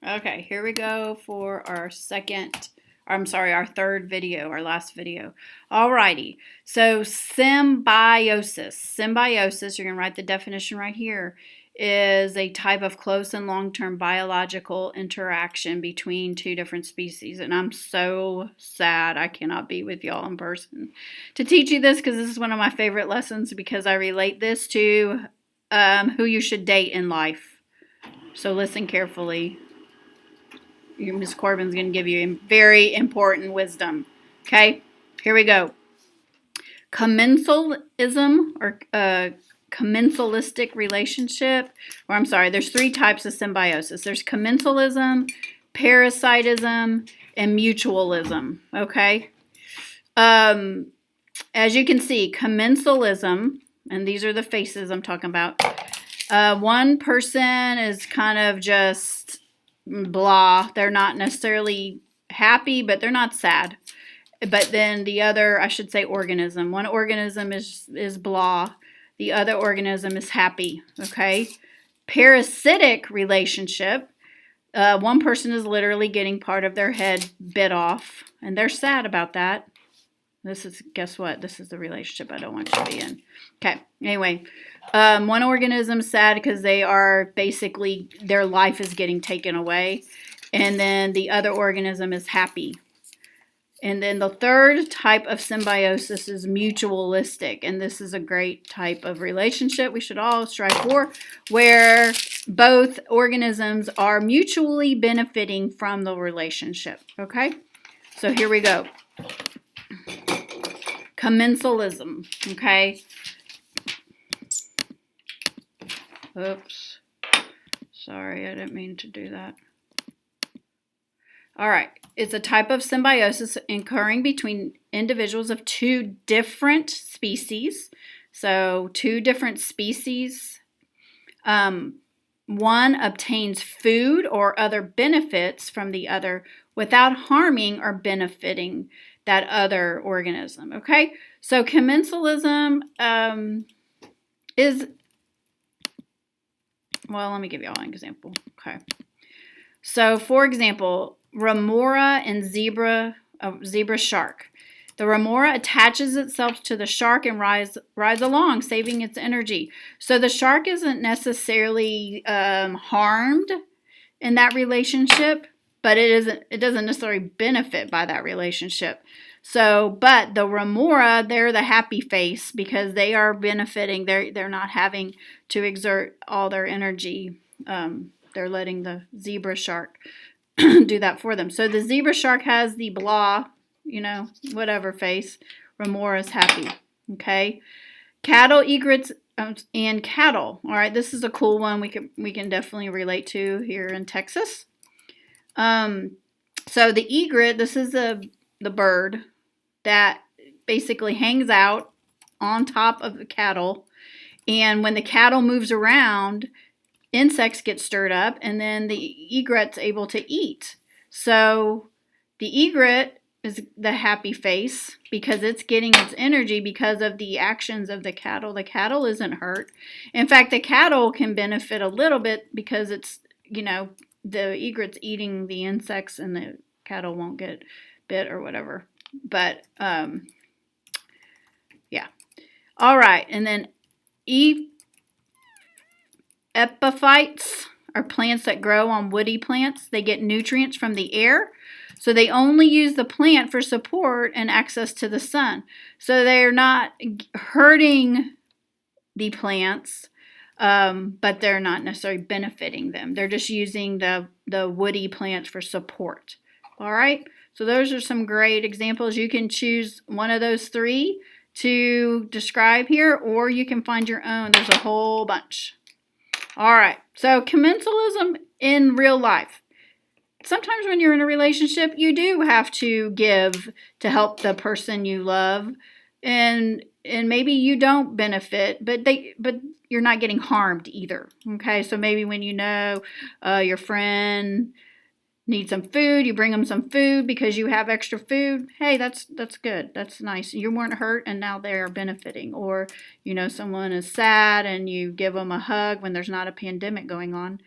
Okay, here we go for our our third video, our last video. Alrighty, so symbiosis. Symbiosis, you're going to write the definition right here, is a type of close and long-term biological interaction between two different species. And I'm so sad I cannot be with y'all in person to teach you this, because this is one of my favorite lessons, because I relate this to who you should date in life. So listen carefully. Miss Corbin's going to give you very important wisdom. Okay, here we go. Commensalism, or commensalistic relationship, or I'm sorry, there's three types of symbiosis. There's commensalism, parasitism, and mutualism. Okay, as you can see, commensalism, and these are the faces I'm talking about. One person is kind of just blah. They're not necessarily happy, but they're not sad. But then the other, I should say, organism. One organism is blah. The other organism is happy. Okay. Parasitic relationship. One person is literally getting part of their head bit off, and they're sad about that. Guess what? This is the relationship I don't want you to be in. Okay. Anyway, one organism is sad because they are basically, their life is getting taken away. And then the other organism is happy. And then the third type of symbiosis is mutualistic. And this is a great type of relationship we should all strive for, where both organisms are mutually benefiting from the relationship. Okay? So here we go. Commensalism, okay? Oops. Sorry, I didn't mean to do that. All right. It's a type of symbiosis occurring between individuals of two different species. So, two different species. One obtains food or other benefits from the other without harming or benefiting that other organism. Okay, so commensalism is, well, let me give you all an example. Okay, so for example, remora and zebra shark. The remora attaches itself to the shark and rides along, saving its energy. So the shark isn't necessarily harmed in that relationship, but it doesn't necessarily benefit by that relationship. So, but the remora, they're the happy face because they are benefiting. They're not having to exert all their energy. They're letting the zebra shark do that for them. So the zebra shark has the blah, whatever face. Remora is happy. Okay. Cattle, egrets, and cattle. All right, this is a cool one we can definitely relate to here in Texas. So the egret, this is the bird that basically hangs out on top of the cattle, and when the cattle moves around, insects get stirred up, and then the egret's able to eat. So the egret is the happy face because it's getting its energy because of the actions of the cattle. The cattle isn't hurt. In fact, the cattle can benefit a little bit because it's, the egret's eating the insects and the cattle won't get bit or whatever. But, yeah. All right. And then epiphytes are plants that grow on woody plants. They get nutrients from the air. So they only use the plant for support and access to the sun. So they're not hurting the plants, but they're not necessarily benefiting them. They're just using the woody plants for support. All right. So those are some great examples. You can choose one of those three to describe here, or you can find your own. There's a whole bunch. All right. So commensalism in real life. Sometimes when you're in a relationship, you do have to give to help the person you love, and maybe you don't benefit, but you're not getting harmed either. Okay, so maybe when your friend needs some food, you bring them some food because you have extra food. Hey, that's good. That's nice. You weren't hurt, and now they're benefiting. Or someone is sad, and you give them a hug when there's not a pandemic going on.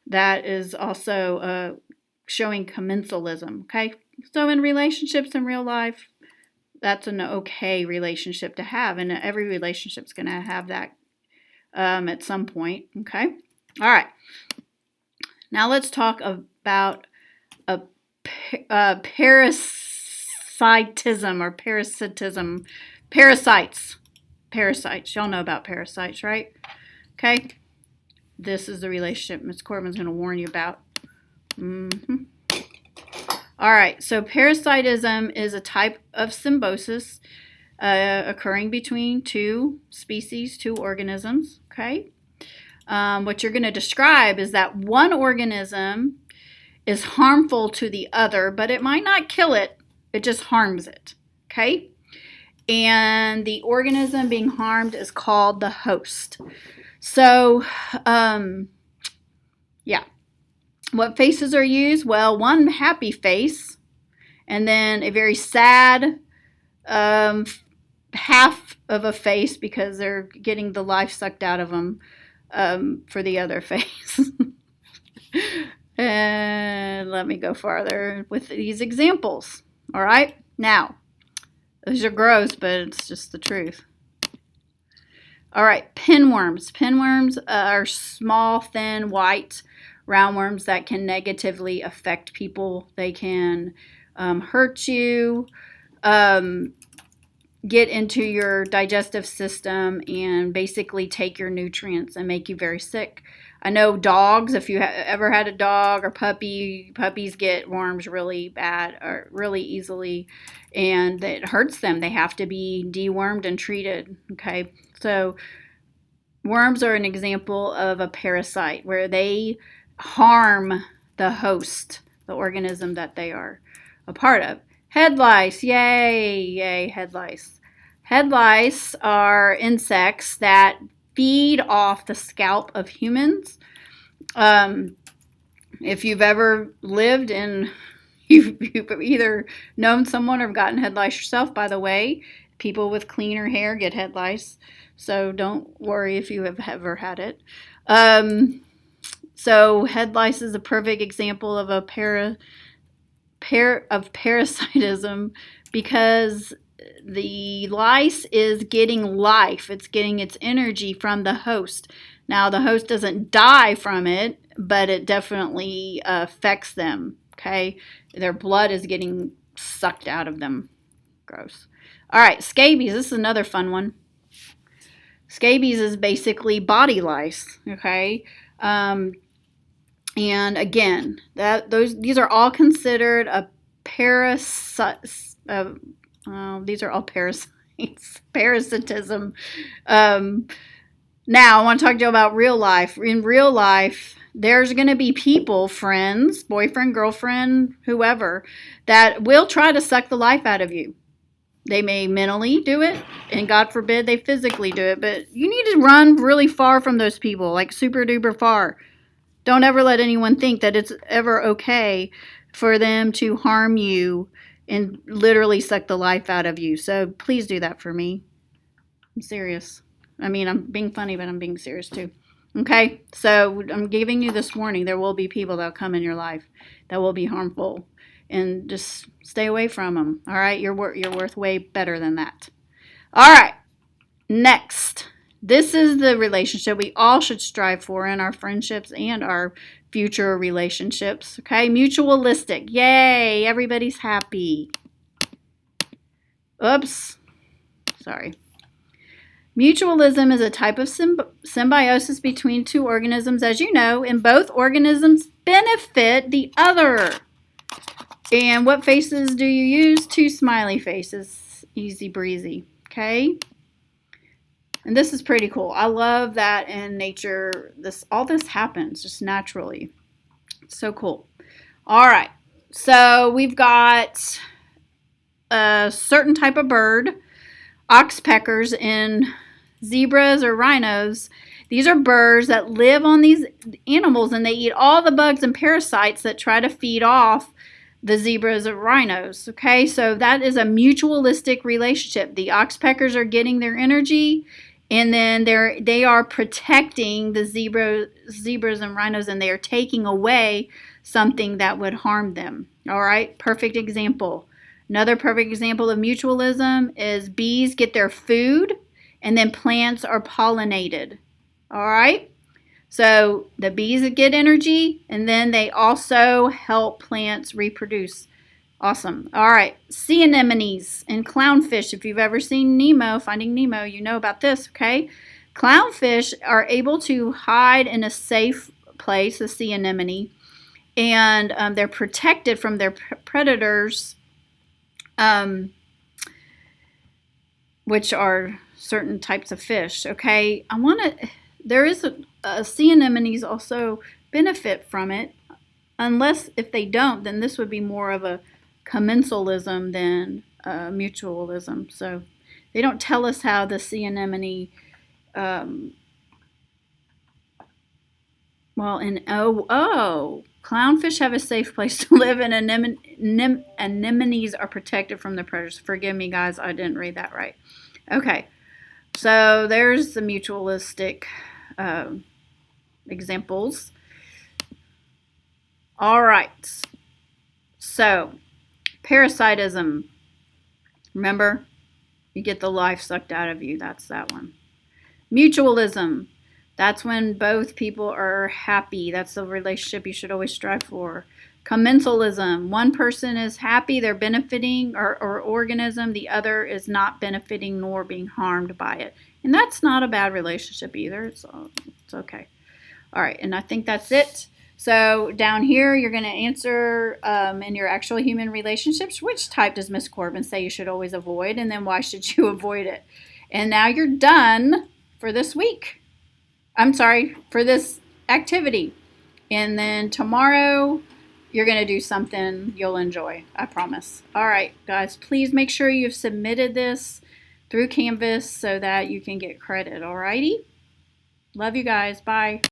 that is also showing commensalism. Okay, so in relationships in real life, that's an okay relationship to have, and every relationship's going to have that at some point. Okay, all right. Now let's talk about a parasitism or parasitism. Parasites. Parasites. Y'all know about parasites, right? Okay. This is the relationship Ms. Corbin's going to warn you about. All right. So parasitism is a type of symbiosis occurring between two species, two organisms. Okay. What you're going to describe is that one organism is harmful to the other, but it might not kill it. It just harms it. Okay. And the organism being harmed is called the host. So, yeah. What faces are used? Well, one happy face, and then a very sad half of a face because they're getting the life sucked out of them for the other face. And let me go farther with these examples. All right. Now, those are gross, but it's just the truth. All right, pinworms. Pinworms are small, thin, white roundworms that can negatively affect people. They can hurt you, get into your digestive system, and basically take your nutrients and make you very sick. I know dogs, if you ever had a dog or puppy, puppies get worms really bad or really easily, and it hurts them. They have to be dewormed and treated, okay? So worms are an example of a parasite where they harm the host, the organism that they are a part of. Head lice, yay, head lice. Head lice are insects that feed off the scalp of humans. If you've ever lived in, you've either known someone or gotten head lice yourself, by the way, people with cleaner hair get head lice, so don't worry if you have ever had it. So head lice is a perfect example of a parasitism because the lice is getting life. It's getting its energy from the host. Now, the host doesn't die from it, but it definitely affects them, okay? Their blood is getting sucked out of them. Gross. All right, scabies. This is another fun one. Scabies is basically body lice, okay? And again, these are all considered a parasite. These are all parasites, parasitism. Now, I want to talk to you about real life. In real life, there's going to be people, friends, boyfriend, girlfriend, whoever, that will try to suck the life out of you. They may mentally do it, and God forbid they physically do it, but you need to run really far from those people, like super duper far. Don't ever let anyone think that it's ever okay for them to harm you and literally suck the life out of you. So please do that for me. I'm serious. I mean, I'm being funny, but I'm being serious too. Okay? So I'm giving you this warning. There will be people that will come in your life that will be harmful. And just stay away from them. All right? You're worth way better than that. All right. Next. This is the relationship we all should strive for in our friendships and our future relationships. Okay? Mutualistic. Yay. Everybody's happy. Oops. Sorry. Mutualism is a type of symbiosis between two organisms, as you know, and both organisms benefit the other. And what faces do you use? Two smiley faces. Easy breezy. Okay? And this is pretty cool. I love that in nature, all this happens just naturally. So cool. All right. So we've got a certain type of bird, oxpeckers and zebras or rhinos. These are birds that live on these animals, and they eat all the bugs and parasites that try to feed off the zebras or rhinos. Okay, so that is a mutualistic relationship. The oxpeckers are getting their energy, And then they are protecting the zebras and rhinos, and they are taking away something that would harm them. All right, perfect example. Another perfect example of mutualism is bees get their food, and then plants are pollinated. All right, so the bees get energy, and then they also help plants reproduce. Awesome. All right. Sea anemones and clownfish. If you've ever seen Nemo, Finding Nemo, you know about this, okay? Clownfish are able to hide in a safe place, a sea anemone, and they're protected from their predators, which are certain types of fish, okay? There is sea anemones also benefit from it, unless if they don't, then this would be more of a commensalism than mutualism. So they don't tell us how the sea anemone, clownfish have a safe place to live, and anemones are protected from the predators. Forgive me, guys, I didn't read that right. Okay, so there's the mutualistic examples. All right, so parasitism. Remember, you get the life sucked out of you. That's that one. Mutualism. That's when both people are happy. That's the relationship you should always strive for. Commensalism. One person is happy, they're benefiting, or organism. The other is not benefiting nor being harmed by it. And that's not a bad relationship either. It's okay. All right, and I think that's it. So down here, you're going to answer in your actual human relationships, which type does Miss Corbin say you should always avoid, and then why should you avoid it? And now you're done for this week. I'm sorry, for this activity. And then tomorrow, you're going to do something you'll enjoy, I promise. All right, guys, please make sure you've submitted this through Canvas so that you can get credit, all righty? Love you guys. Bye.